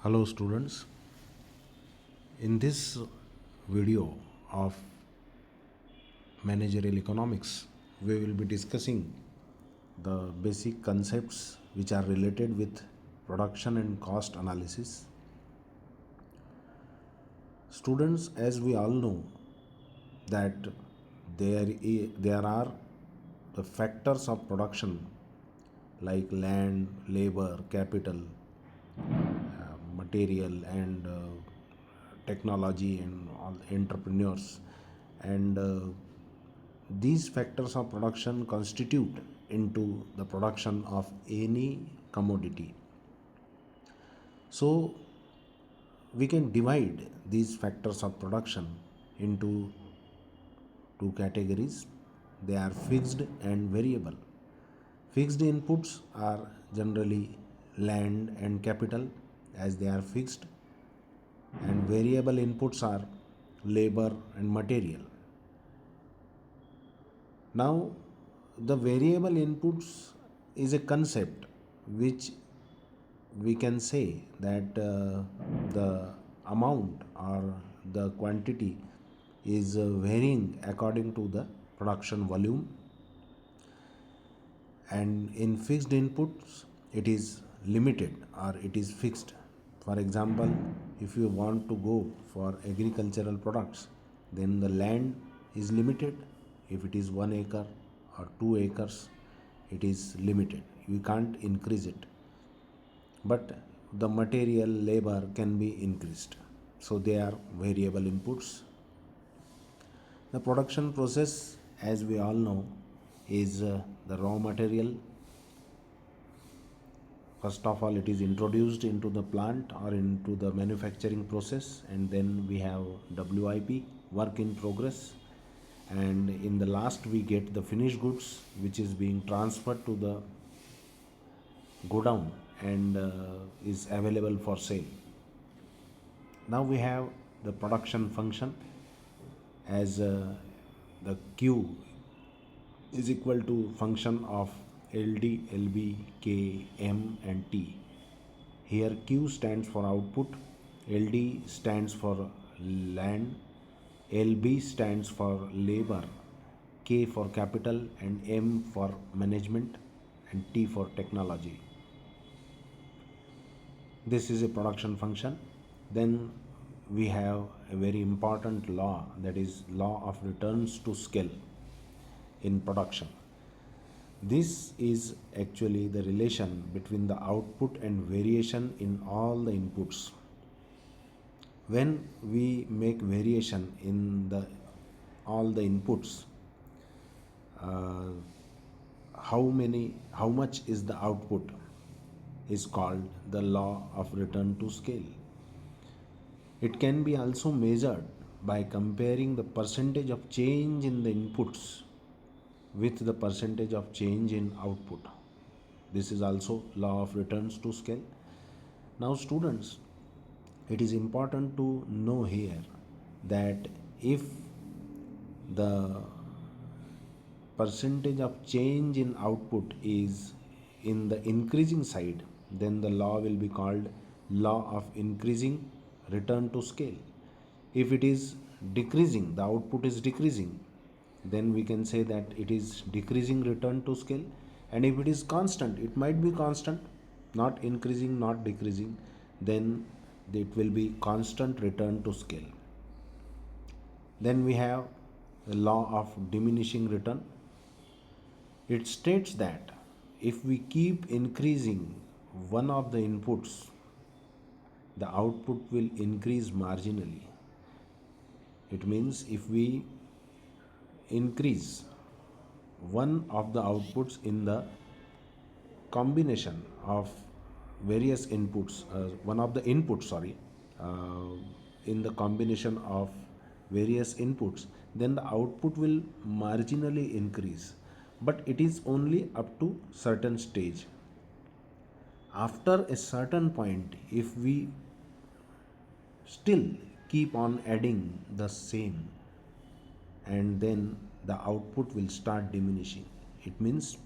Hello students, in this video of managerial economics we will be discussing the basic concepts which are related with production and cost analysis. Students, as we all know that there are the factors of production like land, labor, capital, material and technology and all entrepreneurs, and these factors of production constitute into the production of any commodity. So we can divide these factors of production into two categories. They are fixed and variable. Fixed inputs are generally land and capital, as they are fixed, and variable inputs are labor and material. Now, the variable inputs is a concept which we can say that the amount or the quantity is varying according to the production volume, and in fixed inputs it is limited or it is fixed. For example, if you want to go for agricultural products, then the land is limited. If it is 1 acre or 2 acres, it is limited, you can't increase it, but the material labor can be increased. So they are variable inputs. The production process, as we all know, is the raw material. First of all, it is introduced into the plant or into the manufacturing process, and then we have WIP, work in progress, and in the last we get the finished goods, which is being transferred to the godown and is available for sale. Now we have the production function, as the Q is equal to function of LD, LB, K, M and T. Here Q stands for output, LD stands for land, LB stands for labor, K for capital and M for management and T for technology. This is a production function. Then we have a very important law, that is law of returns to scale in production. This is actually the relation between the output and variation in all the inputs. When we make variation in all the inputs, uh, how much is the output is called the law of return to scale. It can be also measured by comparing the percentage of change in the inputs with the percentage of change in output. This is also law of returns to scale. Now students, it is important to know here that if the percentage of change in output is in the increasing side, then the law will be called law of increasing return to scale. If it is decreasing, the output is decreasing, then we can say that it is decreasing return to scale. And if it is constant, it might be constant, not increasing, not decreasing, then it will be constant return to scale. Then we have the law of diminishing return. It states that if we keep increasing one of the inputs, the output will increase marginally. It means if we increase one of the outputs in the combination of various inputs, one of the inputs, in the combination of various inputs, then the output will marginally increase, but it is only up to certain stage. After a certain point, if we still keep on adding the same, and then the output will start diminishing. It means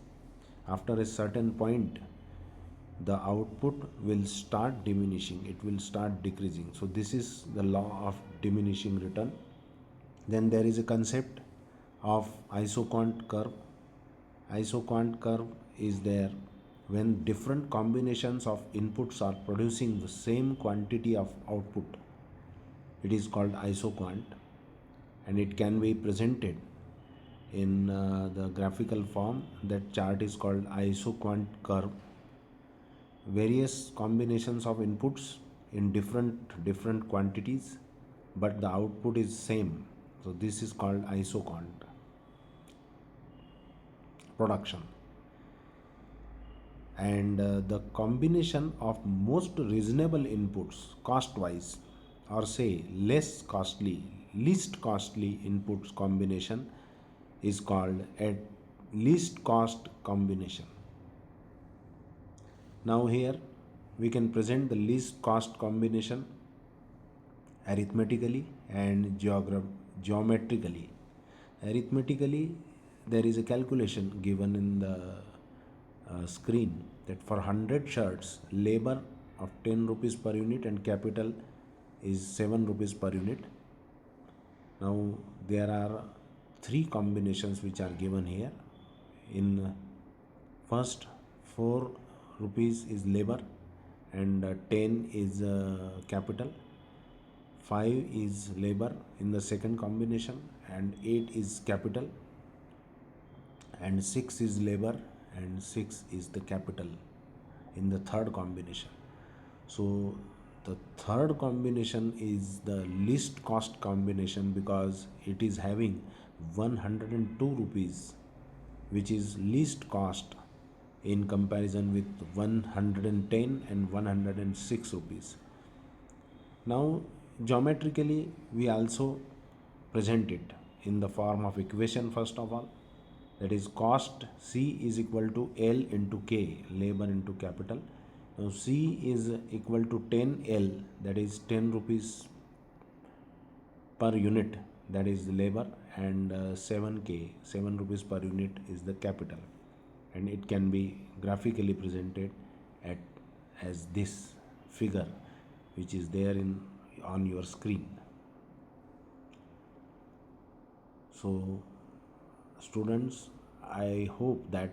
after a certain point, the output will start diminishing, it will start decreasing. So this is the law of diminishing return. Then there is a concept of isoquant curve. Isoquant curve is there when different combinations of inputs are producing the same quantity of output. It is called isoquant, and it can be presented in the graphical form. That chart is called isoquant curve. Various combinations of inputs in different quantities, but the output is same. So this is called isoquant production. And the combination of most reasonable inputs cost wise, or say least costly inputs combination, is called a least cost combination. Now here we can present the least cost combination arithmetically and geometrically. Arithmetically, there is a calculation given in the screen that for 100 shirts, labor of 10 rupees per unit and capital is 7 rupees per unit. Now there are three combinations which are given here. In first, 4 rupees is labor and 10 is capital. 5 is labor in the second combination and 8 is capital, and 6 is labor and 6 is the capital in the third combination. So the third combination is the least cost combination because it is having 102 rupees, which is least cost in comparison with 110 and 106 rupees. Now geometrically we also present it in the form of equation. First of all, that is cost C is equal to L into K, labor into capital. Now C is equal to 10L, that is 10 rupees per unit, that is the labor, and 7K, 7 rupees per unit is the capital, and it can be graphically presented at as this figure which is there in on your screen. So students, I hope that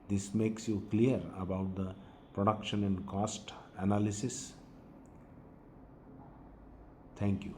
this makes you clear about the production and cost analysis. Thank you.